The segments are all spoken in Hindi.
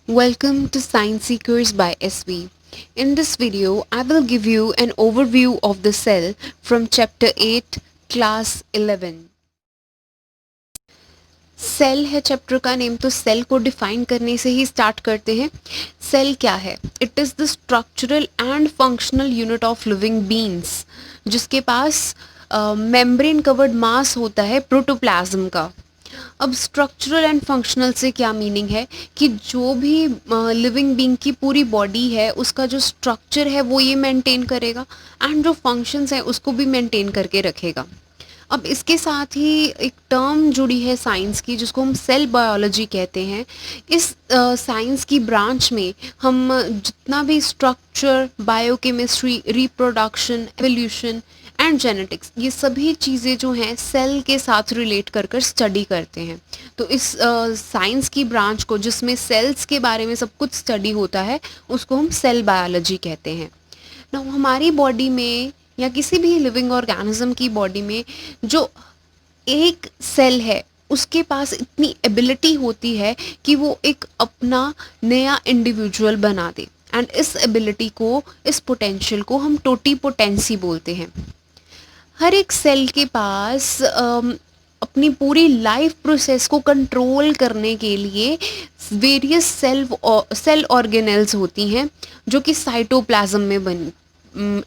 Welcome to Science Seekers by SV. In this video, I will give you an overview of the cell from Chapter 8, Class 11. Cell है चैप्टर का नेम, तो सेल को डिफाइन करने से ही स्टार्ट करते हैं। सेल क्या है? It is the structural and functional unit of living beings, जिसके पास मेम्ब्रेन कवर्ड मास होता है प्रोटोप्लाज्म का। अब स्ट्रक्चरल एंड फंक्शनल से क्या मीनिंग है कि जो भी लिविंग बीइंग की पूरी बॉडी है उसका जो स्ट्रक्चर है वो ये मेंटेन करेगा एंड जो फंक्शंस हैं उसको भी मेंटेन करके रखेगा। अब इसके साथ ही एक टर्म जुड़ी है साइंस की जिसको हम सेल बायोलॉजी कहते हैं। इस साइंस की ब्रांच में हम जितना भी structure, biochemistry, reproduction, evolution and genetics, ये सभी चीज़ें जो हैं सेल के साथ रिलेट कर कर स्टडी करते हैं। तो इस साइंस की ब्रांच को जिसमें सेल्स के बारे में सब कुछ स्टडी होता है उसको हम सेल बायोलॉजी कहते हैं। ना हमारी बॉडी में या किसी भी लिविंग ऑर्गेनिज्म की बॉडी में जो एक सेल है उसके पास इतनी एबिलिटी होती है कि वो एक अपना नया इंडिविजुअल बना दे, एंड इस एबिलिटी को, इस पोटेंशियल को हम टोटीपोटेंसी बोलते हैं। हर एक सेल के पास अपनी पूरी लाइफ प्रोसेस को कंट्रोल करने के लिए वेरियस सेल ऑर्गेनेल्स होती हैं जो कि साइटोप्लाज्म में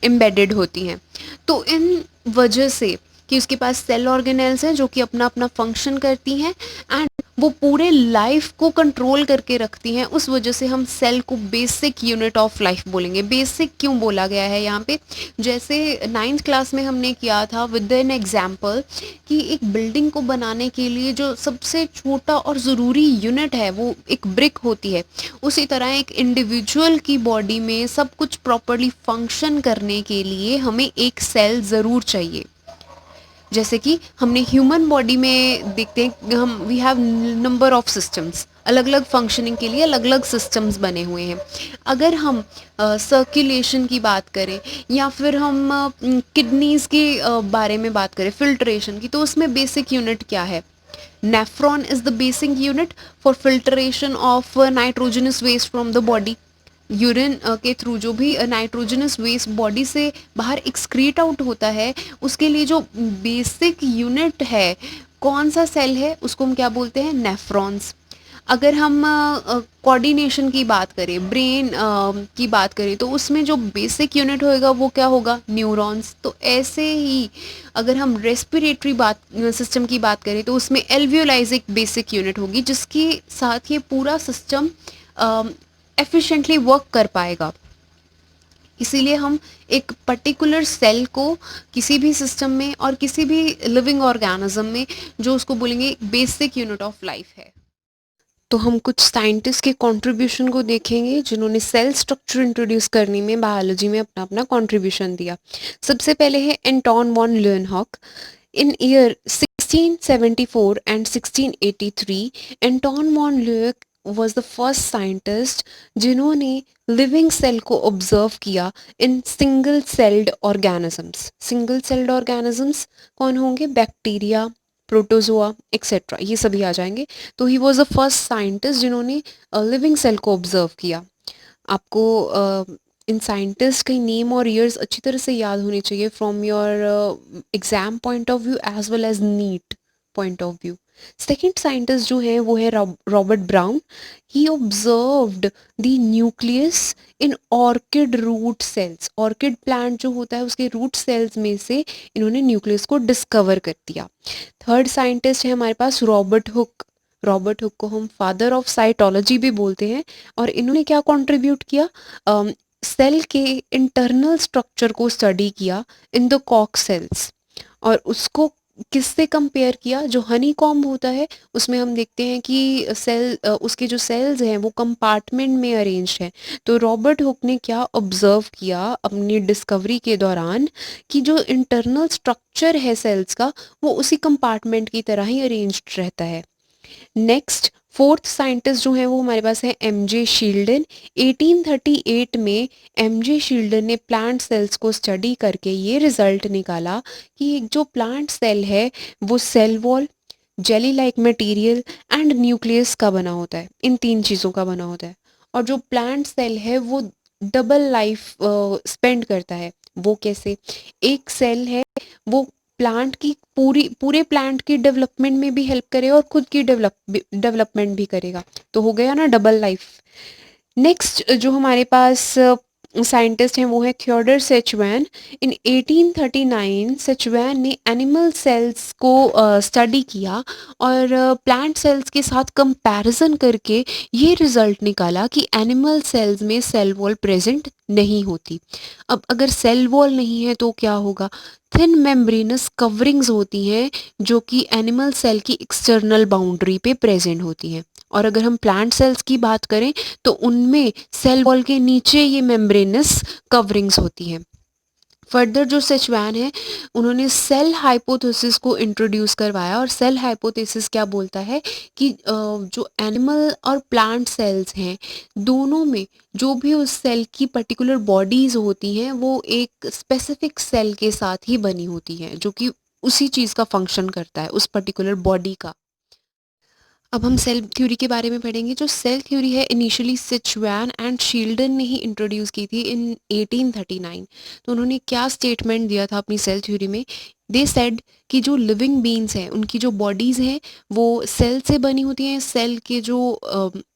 एम्बेडेड होती हैं। तो इन वजह से कि उसके पास सेल ऑर्गेनेल्स हैं जो कि अपना अपना फंक्शन करती हैं एंड वो पूरे लाइफ को कंट्रोल करके रखती हैं, उस वजह से हम सेल को बेसिक यूनिट ऑफ लाइफ बोलेंगे। बेसिक क्यों बोला गया है यहाँ पे? जैसे 9th क्लास में हमने किया था विद एन एग्जाम्पल कि एक बिल्डिंग को बनाने के लिए जो सबसे छोटा और ज़रूरी यूनिट है वो एक ब्रिक होती है, उसी तरह एक इंडिविजुअल की बॉडी में सब कुछ प्रॉपरली फंक्शन करने के लिए हमें एक सेल ज़रूर चाहिए। जैसे कि हमने ह्यूमन बॉडी में देखते हैं, हम we have number of systems, अलग अलग फंक्शनिंग के लिए अलग अलग सिस्टम्स बने हुए हैं। अगर हम सर्कुलेशन की बात करें या फिर हम किडनीज़ के बारे में बात करें, फिल्ट्रेशन की, तो उसमें बेसिक यूनिट क्या है? Nephron is the basic unit for filtration of nitrogenous waste from the body. Urine के थ्रू जो भी नाइट्रोजनस वेस्ट बॉडी से बाहर एक्सक्रीट आउट होता है, उसके लिए जो बेसिक यूनिट है, कौन सा सेल है, उसको हम क्या बोलते हैं? नेफ्रॉन्स। अगर हम कोऑर्डिनेशन की बात करें, ब्रेन की बात करें, तो उसमें जो बेसिक यूनिट होएगा वो क्या होगा? न्यूरॉन्स। तो ऐसे ही अगर हम रेस्पिरेटरी बात सिस्टम की बात करें तो उसमें एल्वियोलाइज एक बेसिक यूनिट होगी जिसके साथ ये पूरा सिस्टम एफिशिएंटली वर्क कर पाएगा। इसीलिए हम एक पर्टिकुलर सेल को किसी भी सिस्टम में और किसी भी लिविंग ऑर्गेनिज्म में जो उसको बोलेंगे बेसिक यूनिट ऑफ लाइफ है। तो हम कुछ साइंटिस्ट के कंट्रीब्यूशन को देखेंगे जिन्होंने सेल स्ट्रक्चर इंट्रोड्यूस करने में बायोलॉजी में अपना अपना कंट्रीब्यूशन दिया। सबसे पहले है Anton van Leeuwenhoek. In year 1674 and 1683 Anton van Luke was the first scientist जिन्होंने लिविंग सेल को ऑब्जर्व किया in single celled organisms. Single celled organisms कौन होंगे? बैक्टीरिया, प्रोटोजोआ एक्सेट्रा, ये सभी आ जाएंगे। तो he was the first scientist जिन्होंने लिविंग सेल को ऑब्जर्व किया। आपको इन साइंटिस्ट के नेम और ईयर्स अच्छी तरह से याद होनी चाहिए from your exam point of view as well as NEET point of view. Second scientist जो है वो है Robert Brown. He observed the nucleus in orchid root cells. Orchid plant जो होता है उसके रूट सेल्स में से इन्होंने न्यूक्लियस को डिस्कवर कर दिया। थर्ड साइंटिस्ट है हमारे पास रॉबर्ट हुक। रॉबर्ट हुक को हम फादर ऑफ साइटोलॉजी भी बोलते हैं और इन्होंने क्या कंट्रीब्यूट किया? सेल के इंटरनल स्ट्रक्चर को स्टडी किया इन द कॉक सेल्स, और उसको किससे कंपेयर किया? जो हनी कॉम्ब होता है उसमें हम देखते हैं कि उसके जो सेल्स हैं वो कंपार्टमेंट में अरेंज हैं। तो रॉबर्ट हुक ने क्या ऑब्जर्व किया अपनी डिस्कवरी के दौरान कि जो इंटरनल स्ट्रक्चर है सेल्स का वो उसी कंपार्टमेंट की तरह ही अरेंज्ड रहता है। नेक्स्ट फोर्थ साइंटिस्ट जो है वो हमारे पास है एमजे शील्डन। 1838 में एमजे शील्डन ने प्लांट सेल्स को स्टडी करके ये रिजल्ट निकाला कि एक जो प्लांट सेल है वो cell wall, jelly like material and nucleus का बना होता है। इन तीन चीज़ों का बना होता है। और जो प्लांट सेल है वो डबल लाइफ स्पेंड करता है। वो कैसे? एक सेल है वो प्लांट की पूरे प्लांट की डेवलपमेंट में भी हेल्प करेगा और खुद की डेवलपमेंट भी करेगा, तो हो गया ना डबल लाइफ। नेक्स्ट जो हमारे पास साइंटिस्ट हैं वो है थियोडर सेचवैन। इन 1839 सेचवैन ने एनिमल सेल्स को स्टडी किया और प्लांट सेल्स के साथ कंपैरिजन करके ये रिजल्ट निकाला कि एनिमल सेल्स में सेल वॉल प्रेजेंट नहीं होती। अब अगर सेल वॉल नहीं है तो क्या होगा? थिन मेम्ब्रेनस कवरिंग्स होती हैं जो कि एनिमल सेल की एक्सटर्नल बाउंड्री पे प्रेजेंट होती हैं। और अगर हम प्लांट सेल्स की बात करें तो उनमें सेल वॉल के नीचे ये मेम्ब्रेनस कवरिंग्स होती हैं। फर्दर जो सेचवैन है उन्होंने सेल हाइपोथेसिस को इंट्रोड्यूस करवाया, और सेल हाइपोथेसिस क्या बोलता है कि जो एनिमल और प्लांट सेल्स हैं दोनों में जो भी उस सेल की पर्टिकुलर बॉडीज होती हैं वो एक स्पेसिफिक सेल के साथ ही बनी होती हैं जो कि उसी चीज़ का फंक्शन करता है, उस पर्टिकुलर बॉडी का। अब हम सेल थ्योरी के बारे में पढ़ेंगे। जो सेल थ्योरी है इनिशियली सिचुआन एंड शील्डन ने ही इंट्रोड्यूस की थी इन 1839। तो उन्होंने क्या स्टेटमेंट दिया था अपनी सेल थ्योरी में? दे सेड कि जो लिविंग बींग्स हैं उनकी जो बॉडीज़ हैं वो सेल से बनी होती हैं, सेल के जो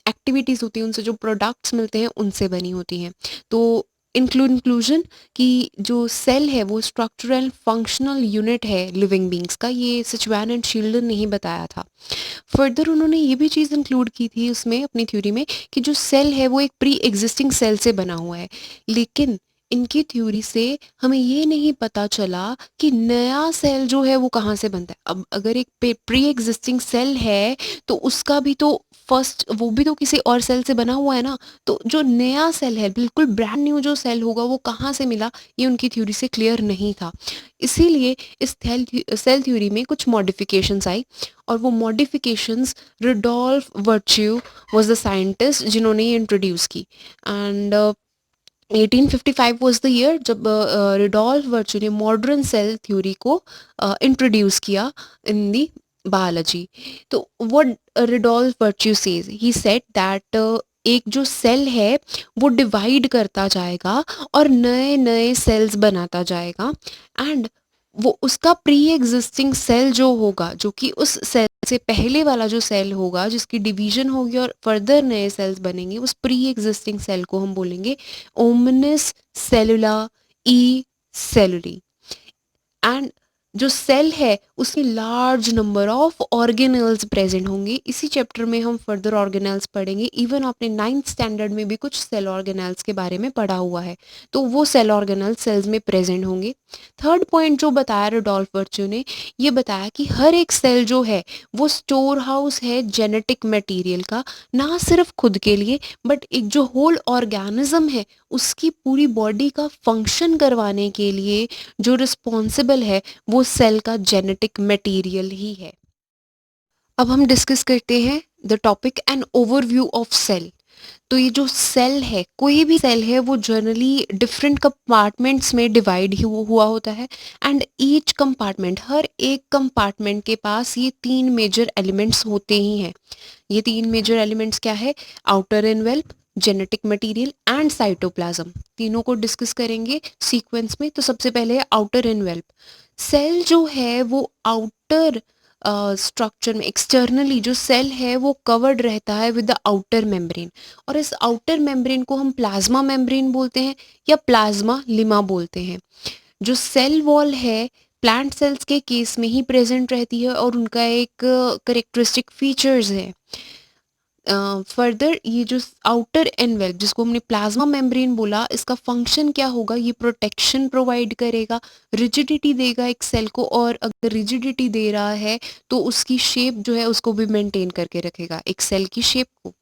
एक्टिविटीज़ होती हैं उनसे जो प्रोडक्ट्स मिलते हैं उनसे बनी होती हैं। तो इंक्लूजन कि जो सेल है वो स्ट्रक्चरल फंक्शनल यूनिट है लिविंग बींग्स का, ये सिचुआन एंड शील्डन ने ही बताया था। फर्दर उन्होंने ये भी चीज़ इंक्लूड की थी उसमें अपनी थ्योरी में कि जो सेल है वो एक प्री एग्जिस्टिंग सेल से बना हुआ है। लेकिन इनकी थ्योरी से हमें ये नहीं पता चला कि नया सेल जो है वो कहाँ से बनता है। अब अगर एक प्री एग्जिस्टिंग सेल है तो उसका भी तो फर्स्ट वो भी तो किसी और सेल से बना हुआ है ना। तो जो नया सेल है बिल्कुल ब्रांड न्यू जो सेल होगा वो कहाँ से मिला, ये उनकी थ्योरी से क्लियर नहीं था। इसीलिए इस सेल थ्योरी में कुछ मॉडिफिकेशंस आई, और वो modifications Rudolf Virchow was the scientist जिन्होंने ये इंट्रोड्यूस की। एंड 1855 वाज द ईयर जब रुडोल्फ वर्च्यू ने मॉडर्न सेल थ्योरी को इंट्रोड्यूस किया इन दी बायोलॉजी। तो what Rudolf Virchow says, he said that एक जो सेल है वो डिवाइड करता जाएगा और नए नए सेल्स बनाता जाएगा, एंड वो उसका प्री एग्जिस्टिंग सेल जो होगा जो कि उस सेल से पहले वाला जो सेल होगा जिसकी डिवीजन होगी और फर्दर नए सेल्स बनेंगे, उस प्री एग्जिस्टिंग सेल को हम बोलेंगे ओमनिस सेलुला ई सेलुली। एंड जो सेल है उसमें large number of organelles present होंगे। इसी चैप्टर में हम फर्दर ऑर्गेनल्स पढ़ेंगे। इवन आपने 9th स्टैंडर्ड में भी कुछ सेल ऑर्गेनल्स के बारे में पढ़ा हुआ है, तो वो सेल ऑर्गेनल्स सेल्स में प्रेजेंट होंगे। थर्ड पॉइंट जो बताया रुडोल्फ वर्च्यू ने, ये बताया कि हर एक सेल जो है वो स्टोर हाउस है जेनेटिक मटेरियल का, ना सिर्फ खुद के लिए बट एक जो होल ऑर्गेनिज्म है उसकी पूरी बॉडी का फंक्शन करवाने के लिए जो रिस्पॉन्सिबल है वो सेल का जेनेटिक मटेरियल ही है। अब हम डिस्कस करते हैं the topic and overview of cell. तो ये जो सेल है, कोई भी सेल है वो जनरली डिफरेंट कंपार्टमेंट्स में डिवाइड हुआ होता है, एंड ईच कंपार्टमेंट, हर एक कंपार्टमेंट के पास ये तीन मेजर एलिमेंट्स होते ही हैं। ये तीन मेजर एलिमेंट्स क्या है? Outer envelope, genetic material and cytoplasm. तीनों को डिस्कस करेंगे सीक्वेंस में। तो सबसे पहले है आउटर एनवेल्प। सेल जो है वो आउटर स्ट्रक्चर में एक्सटर्नली जो सेल है वो कवर्ड रहता है विद द आउटर मेम्ब्रेन, और इस आउटर मेम्ब्रेन को हम प्लाज्मा मेम्ब्रेन बोलते हैं या प्लाज्मा लिमा बोलते हैं। जो सेल वॉल है प्लांट सेल्स के केस में ही प्रेजेंट रहती है और उनका एक करेक्टरिस्टिक फीचर्स है। फर्दर ये जो आउटर एनवेल्प जिसको हमने प्लाज्मा मेम्ब्रेन बोला, इसका फंक्शन क्या होगा? ये प्रोटेक्शन प्रोवाइड करेगा, रिजिडिटी देगा एक सेल को, और अगर रिजिडिटी दे रहा है तो उसकी शेप जो है उसको भी मेंटेन करके रखेगा, एक सेल की शेप को।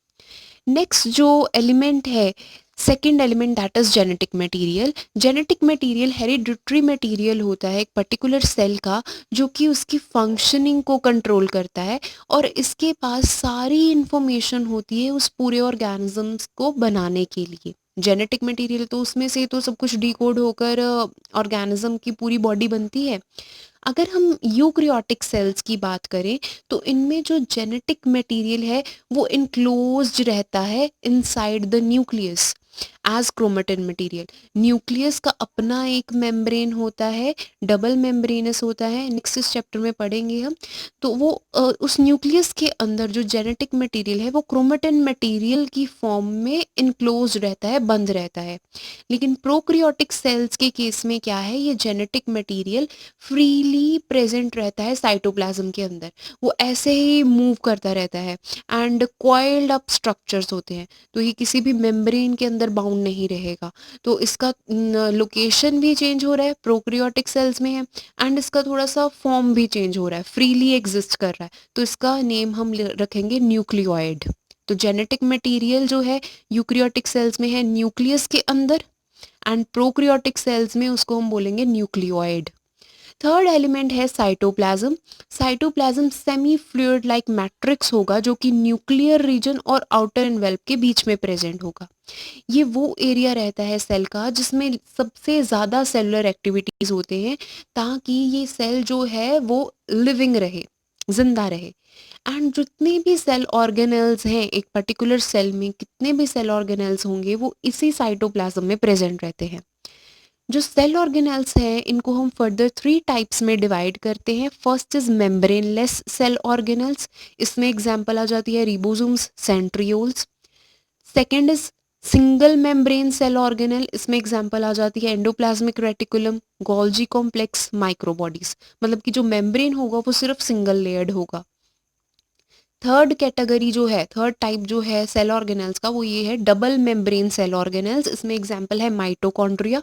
नेक्स्ट जो एलिमेंट है, second element, that is genetic material. Genetic material hereditary material होता है एक पर्टिकुलर सेल का जो कि उसकी फंक्शनिंग को कंट्रोल करता है, और इसके पास सारी इंफॉर्मेशन होती है उस पूरे ऑर्गेनिजम्स को बनाने के लिए। जेनेटिक मटेरियल तो उसमें से तो सब कुछ डिकोड होकर ऑर्गेनिज्म की पूरी बॉडी बनती है। अगर हम यूकैरियोटिक सेल्स की बात करें तो इनमें जो जेनेटिक मटेरियल है वो इनक्लोज्ड रहता है inside the nucleus as chromatin material. Nucleus का अपना एक मेम्ब्रेन होता है, डबल मेम्ब्रेनस होता है, नेक्स्ट इस चैप्टर में पढ़ेंगे हम। तो वो उस न्यूक्लियस के अंदर जो जेनेटिक मटेरियल है वो क्रोमेटिन मटेरियल की फॉर्म में इनक्लोज रहता है, बंद रहता है। लेकिन प्रोकैरियोटिक सेल्स के केस में क्या है, ये जेनेटिक मटेरियल फ्रीली प्रेजेंट रहता है साइटोप्लाज्म के अंदर, वो ऐसे ही मूव करता रहता है एंड कॉइल्ड अप स्ट्रक्चर्स होते हैं, तो ये किसी भी मेम्ब्रेन के अंदर बाउंड नहीं रहेगा। तो इसका लोकेशन भी चेंज हो रहा है, प्रोकैरियोटिक सेल्स में है, एंड इसका थोड़ा सा फॉर्म भी चेंज हो रहा है, फ्रीली एग्जिस्ट कर रहा है, तो इसका नेम हम रखेंगे न्यूक्लियोइड। तो जेनेटिक मटेरियल जो है यूकैरियोटिक सेल्स में है न्यूक्लियस के अंदर, एंड प्रोकैरियोटिक सेल्स में उसको हम बोलेंगे न्यूक्लियोइड। थर्ड एलिमेंट है cytoplasm. Cytoplasm semi fluid like matrix होगा जो कि न्यूक्लियर रीजन और आउटर एनवेल्प के बीच में प्रेजेंट होगा। ये वो एरिया रहता है सेल का जिसमें सबसे ज़्यादा सेलुलर एक्टिविटीज़ होते हैं, ताकि ये सेल जो है वो लिविंग रहे, जिंदा रहे। एंड जितने भी सेल ऑर्गेनेल्स हैं, एक पर्टिकुलर सेल में कितने भी सेल ऑर्गेनेल्स होंगे वो इसी साइटोप्लाज्म में प्रेजेंट रहते हैं। जो सेल ऑर्गेनेल्स हैं इनको हम फर्दर 3 टाइप्स में डिवाइड करते हैं। First is membraneless cell organelles, इसमें एग्जांपल आ जाती है ribosomes, centrioles. Second is single membrane cell organelle, इसमें एग्जांपल आ जाती है endoplasmic reticulum, Golgi complex, microbodies. मतलब कि जो मेम्ब्रेन होगा वो सिर्फ सिंगल लेयर्ड होगा। थर्ड कैटेगरी जो है, थर्ड टाइप जो है सेल ऑर्गेनेल्स का, वो ये है डबल मेम्ब्रेन सेल ऑर्गेनेल्स। इसमें एग्जांपल है माइटोकॉन्ड्रिया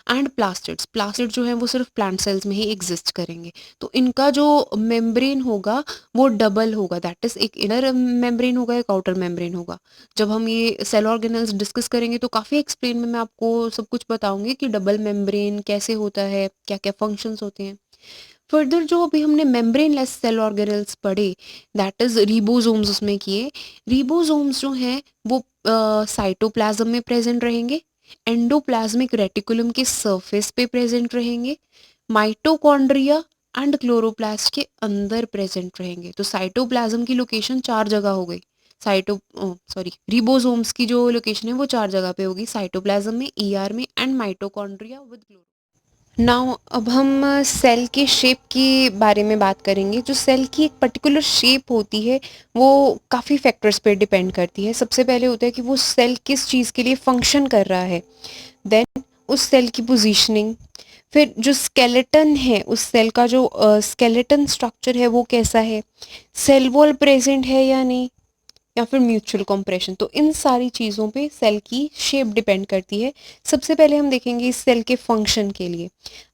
एंड प्लास्टिड्स। प्लास्टिड जो है वो सिर्फ प्लांट सेल्स में ही एग्जिस्ट करेंगे, तो इनका जो मेम्ब्रेन होगा वो डबल होगा, दैट इज एक इनर मेम्ब्रेन होगा, एक आउटर मेम्ब्रेन होगा। जब हम ये सेल ऑर्गेनेल्स डिस्कस करेंगे तो काफ़ी एक्सप्लेन में मैं आपको सब कुछ बताऊंगी कि डबल मेम्ब्रेन कैसे होता है, क्या क्या फंक्शंस होते हैं। फर्दर जो अभी हमने मेम्ब्रेनलेस सेल ऑर्गेनेल्स पढ़े, दैट इज रिबोसोम्स उसमें किए। रिबोसोम्स जो हैं वो साइटोप्लाज्म में प्रेजेंट रहेंगे, एंडोप्लाज्मिक रेटिकुलम के सरफेस पे प्रेजेंट रहेंगे, माइटोकॉन्ड्रिया एंड क्लोरोप्लास्ट के अंदर प्रेजेंट रहेंगे। तो साइटोप्लाज्म की लोकेशन 4 जगह हो गई। रिबोसोम्स की जो लोकेशन है वो 4 जगह पे होगी, साइटोप्लाज्म में, ईआर में and mitochondria with chloro. Now अब हम सेल के शेप के बारे में बात करेंगे। जो सेल की एक पर्टिकुलर शेप होती है वो काफ़ी फैक्टर्स पे डिपेंड करती है। सबसे पहले होता है कि वो सेल किस चीज़ के लिए फंक्शन कर रहा है, देन उस सेल की पोजीशनिंग, फिर जो स्केलेटन है उस सेल का, जो स्केलेटन स्ट्रक्चर है वो कैसा है, सेल वॉल प्रेजेंट है या नहीं, या फिर म्यूचुअल कंप्रेशन। तो इन सारी चीज़ों पे सेल की शेप डिपेंड करती है। सबसे पहले हम देखेंगे इस सेल के फंक्शन के लिए।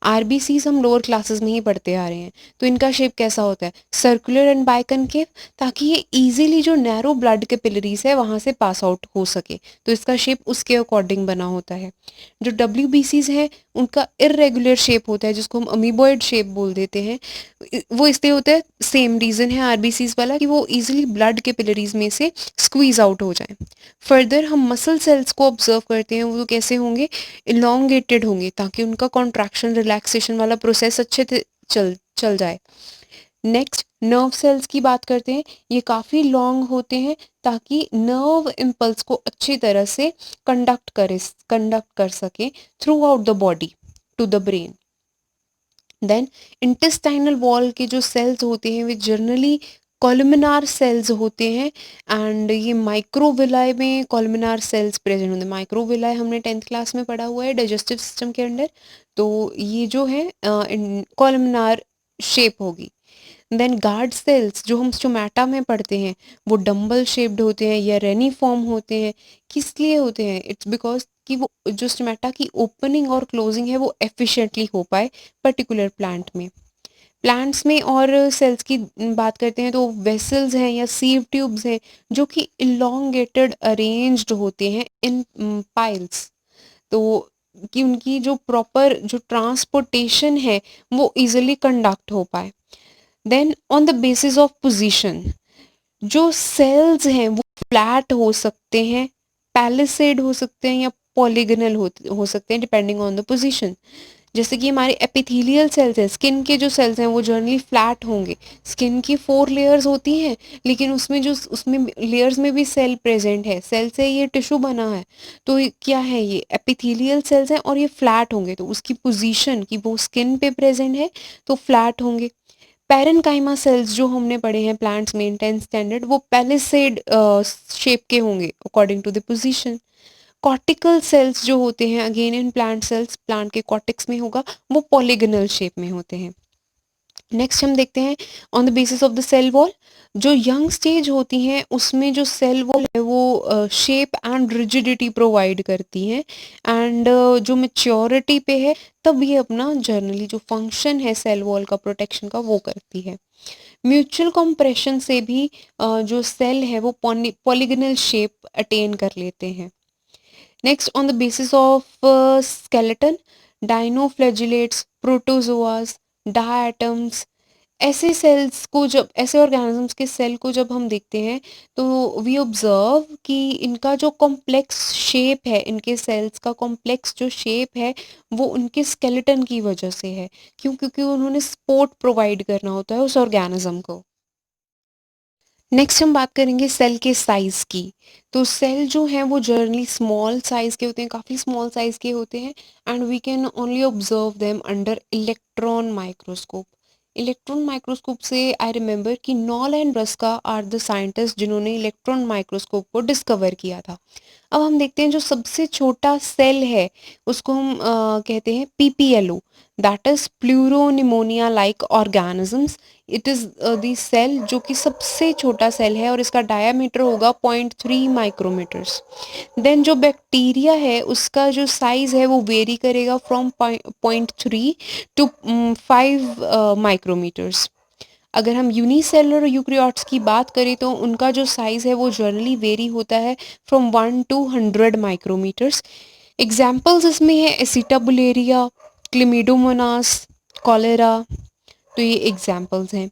आरबीसीज हम लोअर क्लासेस में ही पढ़ते आ रहे हैं, तो इनका शेप कैसा होता है, सर्कुलर एंड बाइकनकेव, ताकि ये इजीली जो नैरो ब्लड कैपिलरीज है वहाँ से पास आउट हो सके, तो इसका शेप उसके अकॉर्डिंग बना होता है। जो डब्ल्यूबीसीज हैं उनका इरेगुलर शेप होता है, जिसको हम अमीबॉइड शेप बोल देते हैं। वो इसलिए होता है, सेम रीज़न है आरबीसीज वाला, कि वो इजीली ब्लड कैपिलरीज में से स्क्वीज आउट हो जाए। फर्दर हम मसल सेल्स को ऑब्जर्व करते हैं, वो कैसे होंगे, इलोंगेटेड होंगे, ताकि उनका कॉन्ट्रैक्शन रिलैक्सेशन वाला प्रोसेस अच्छे से चल चल जाए। नेक्स्ट नर्व सेल्स की बात करते हैं, ये काफ़ी लॉन्ग होते हैं ताकि नर्व इम्पल्स को अच्छी तरह से कंडक्ट कर सके throughout the body to the brain. Then intestinal wall के जो सेल्स होते हैं वे जनरली कॉलमिनार सेल्स होते हैं, एंड ये माइक्रोविलाई में कॉलमिनार सेल्स प्रेजेंट होते हैं। माइक्रोविलाई हमने 10th क्लास में पढ़ा हुआ है डाइजेस्टिव सिस्टम के अंडर, तो ये जो है कॉलमिनार शेप होगी। देन गार्ड सेल्स जो हम स्टोमेटा में पढ़ते हैं वो डम्बल शेप्ड होते हैं या रेनिफॉर्म होते हैं। किस लिए होते हैं, इट्स बिकॉज कि वो जो स्टोमेटा की ओपनिंग और क्लोजिंग है वो एफिशिएंटली हो पाए पर्टिकुलर प्लांट में। प्लांट्स में और सेल्स की बात करते हैं तो वेसल्स हैं या सीव ट्यूब्स हैं जो कि इलोंगेटेड अरेंज्ड होते हैं इन पाइल्स, तो कि उनकी जो प्रॉपर जो ट्रांसपोर्टेशन है वो इजीली कंडक्ट हो पाए। Then on the basis of position, जो सेल्स हैं वो फ्लैट हो सकते हैं, पैलिसेड हो सकते हैं या पॉलीगनल हो सकते हैं डिपेंडिंग ऑन द पोजीशन। जैसे कि हमारे एपिथेलियल सेल्स हैं, स्किन के जो सेल्स हैं वो जनरली फ्लैट होंगे। स्किन की 4 लेयर्स होती हैं, लेकिन उसमें जो उसमें लेयर्स में भी सेल प्रेजेंट है, सेल से ये टिश्यू बना है। तो ये क्या है, ये एपिथेलियल सेल्स हैं और ये फ्लैट होंगे, तो उसकी पोजीशन कि वो स्किन पे प्रेजेंट है तो फ्लैट होंगे। पैरेनकाइमा सेल्स जो हमने पढ़े हैं प्लांट्स में इन 10th स्टैंडर्ड, वो पैलिसेड शेप के होंगे according to the position. Cortical cells जो होते हैं again in plant cells, plant के कॉर्टेक्स में होगा, वो पॉलीगनल शेप में होते हैं। नेक्स्ट हम देखते हैं on the basis of the cell wall. जो यंग स्टेज होती हैं उसमें जो सेल वॉल है वो शेप एंड रिजिडिटी प्रोवाइड करती हैं, एंड जो मेच्योरिटी पे है तब ये अपना जनरली जो फंक्शन है सेल वॉल का प्रोटेक्शन का वो करती है। म्यूचुअल कंप्रेशन से भी जो सेल है वो पॉलीगनल शेप अटेन कर लेते हैं। Next on the basis of skeleton, dinoflagellates, protozoas, diatoms, ऐसे सेल्स को जब ऐसे ऑर्गेनिजम्स के सेल को जब हम देखते हैं तो वी ऑब्जर्व कि इनका जो कॉम्प्लेक्स शेप है, इनके सेल्स का कॉम्प्लेक्स जो शेप है वो उनके स्केलेटन की वजह से है। क्यों? क्योंकि उन्होंने सपोर्ट प्रोवाइड करना होता है उस ऑर्गेनिज्म को। नेक्स्ट हम बात करेंगे सेल के साइज़ की। तो सेल जो हैं वो जनरली स्मॉल साइज़ के होते हैं, काफ़ी स्मॉल साइज़ के होते हैं, and we can only observe them under electron microscope. Electron microscope से आई रिमेंबर कि Knoll and Ruska are the scientist जिन्होंने इलेक्ट्रॉन माइक्रोस्कोप को डिस्कवर किया था। अब हम देखते हैं जो सबसे छोटा सेल है उसको हम कहते हैं PPLO, that is pleuropneumonia like organisms. It is the cell जो कि सबसे छोटा सेल है और इसका डायामीटर होगा 0.3 माइक्रोमीटर्स। देन जो बैक्टीरिया है उसका जो साइज़ है वो वेरी करेगा फ्रॉम 0.3 टू 5 माइक्रोमीटर्स। अगर हम यूनिसेलुलर यूकेरियोट्स की बात करें तो उनका जो साइज़ है वो जनरली वेरी होता है फ्रॉम 1 टू 100 माइक्रोमीटर्स। एग्जाम्पल्स इसमें है एसिटाबुलेरिया, क्लिमिडोमोनास, कॉलेरा, तो ये एग्जाम्पल्स हैं।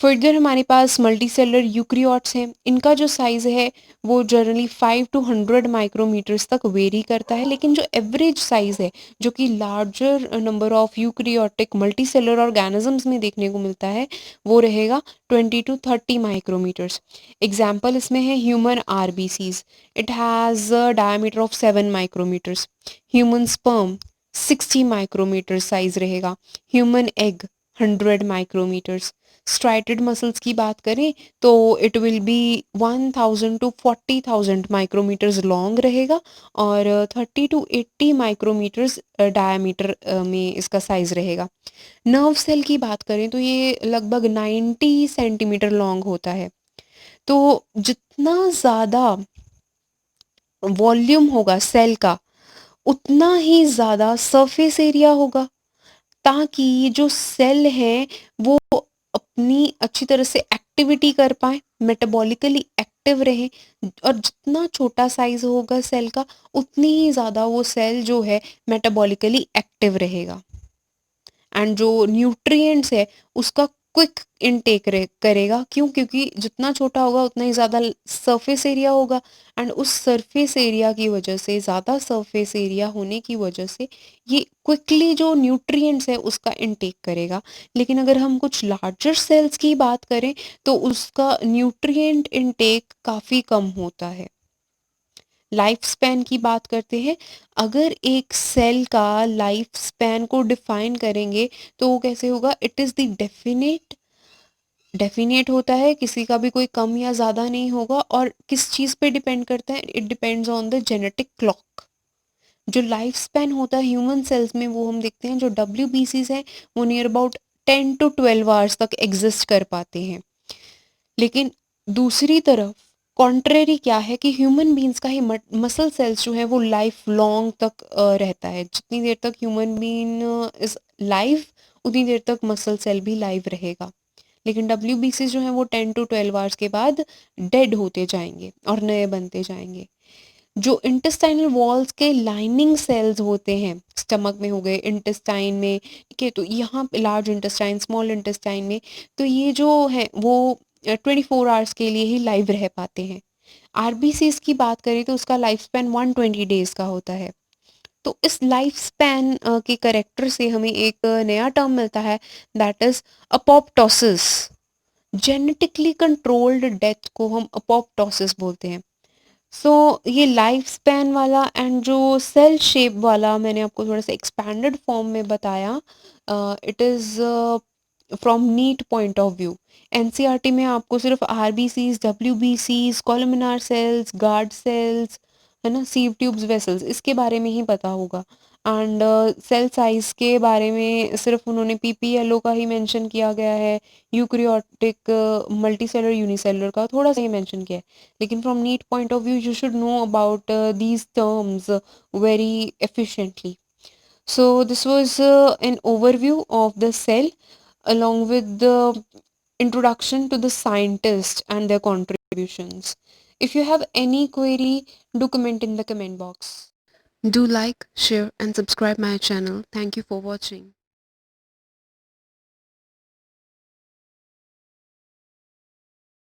फर्दर हमारे पास मल्टी सेलर यूक्रियोट्स हैं, इनका जो साइज़ है वो जनरली 5 टू 100 माइक्रोमीटर्स तक वेरी करता है, लेकिन जो एवरेज साइज़ है जो कि larger number of eukaryotic multi cellular organisms में देखने को मिलता है वो रहेगा 20 टू 30 माइक्रोमीटर्स। एग्जाम्पल इसमें है human RBCs, it has a diameter of 7 micrometers. Human sperm 60 micrometer size रहेगा। Human egg 100 micrometers. Striated muscles की बात करें तो it will be 1000 to 40,000 micrometers long रहेगा और 30 टू 80 माइक्रोमीटर्स डायमीटर में इसका साइज रहेगा। नर्व सेल की बात करें तो ये लगभग 90 सेंटीमीटर लॉन्ग होता है। तो जितना ज़्यादा वॉल्यूम होगा सेल का उतना ही ज़्यादा सरफेस एरिया होगा, ताकि जो सेल हैं वो अपनी अच्छी तरह से एक्टिविटी कर पाएँ, मेटाबॉलिकली एक्टिव रहें, और जितना छोटा साइज़ होगा सेल का उतनी ही ज़्यादा वो सेल जो है मेटाबॉलिकली एक्टिव रहेगा। एंड जो न्यूट्रिएंट्स है उसका क्विक इनटेक करेगा। क्यों? क्योंकि जितना छोटा होगा उतना ही ज़्यादा सरफेस एरिया होगा, एंड उस सरफेस एरिया की वजह से, ज़्यादा सरफेस एरिया होने की वजह से ये क्विकली जो न्यूट्रिएंट्स है उसका इनटेक करेगा। लेकिन अगर हम कुछ लार्जर सेल्स की बात करें तो उसका न्यूट्रिएंट इनटेक काफ़ी कम होता है। लाइफ स्पैन की बात करते हैं। अगर एक सेल का लाइफ स्पैन को डिफाइन करेंगे तो वो कैसे होगा? It is the definite, definite होता है, किसी का भी कोई कम या ज़्यादा नहीं होगा। और किस चीज़ पे डिपेंड करता है? It depends on the genetic clock. जो लाइफ स्पैन होता है ह्यूमन सेल्स में वो हम देखते हैं जो WBCs हैं वो नियर अबाउट 10 टू 12 आवर्स तक एग्जिस्ट कर पाते हैं। लेकिन दूसरी तरफ कॉन्ट्रेरी क्या है कि ह्यूमन बींग्स का ही मसल सेल्स जो है वो लाइफ लॉन्ग तक रहता है। जितनी देर तक ह्यूमन बीन इज लाइव उतनी देर तक मसल सेल भी लाइव रहेगा। लेकिन WBC जो है वो 10 टू 12 आवर्स के बाद डेड होते जाएंगे और नए बनते जाएंगे। जो इंटेस्टाइनल वॉल्स के लाइनिंग सेल्स होते हैं, स्टमक में हो गए, इंटेस्टाइन में, ठीक है, तो यहाँ पे लार्ज इंटेस्टाइन, स्मॉल इंटेस्टाइन में, तो ये जो है वो 24 आवर्स के लिए ही लाइव रह पाते हैं। आरबीसीज की बात करें तो उसका लाइफ स्पैन 120 डेज का होता है। तो इस लाइफ स्पैन के करेक्टर से हमें एक नया टर्म मिलता है, that is apoptosis. Genetically controlled death को हम अपोप्टोसिस बोलते हैं। सो ये लाइफ स्पैन वाला एंड जो सेल शेप वाला मैंने आपको थोड़ा सा एक्सपैंडेड फॉर्म में बताया, it is from NEET point of view. NCERT में आपको सिर्फ आरबीसीज, डब्ल्यूबीसीज, कॉलमनार सेल्स, गार्ड सेल्स, है ना, सीव ट्यूब्स, वेसल्स, इसके बारे में ही पता होगा। एंड सेल साइज के बारे में सिर्फ उन्होंने पीपीएलओ का ही मेंशन किया गया है, यूकैरियोटिक, मल्टीसेलर, यूनिसेलुलर का थोड़ा सा ही मेंशन किया है। लेकिन from NEET point of view you should know about these terms very efficiently. So this was an overview of the cell along with the introduction to the scientist and their contributions. If you have any query, do comment in the comment box. Do like, share and subscribe my channel. Thank you for watching.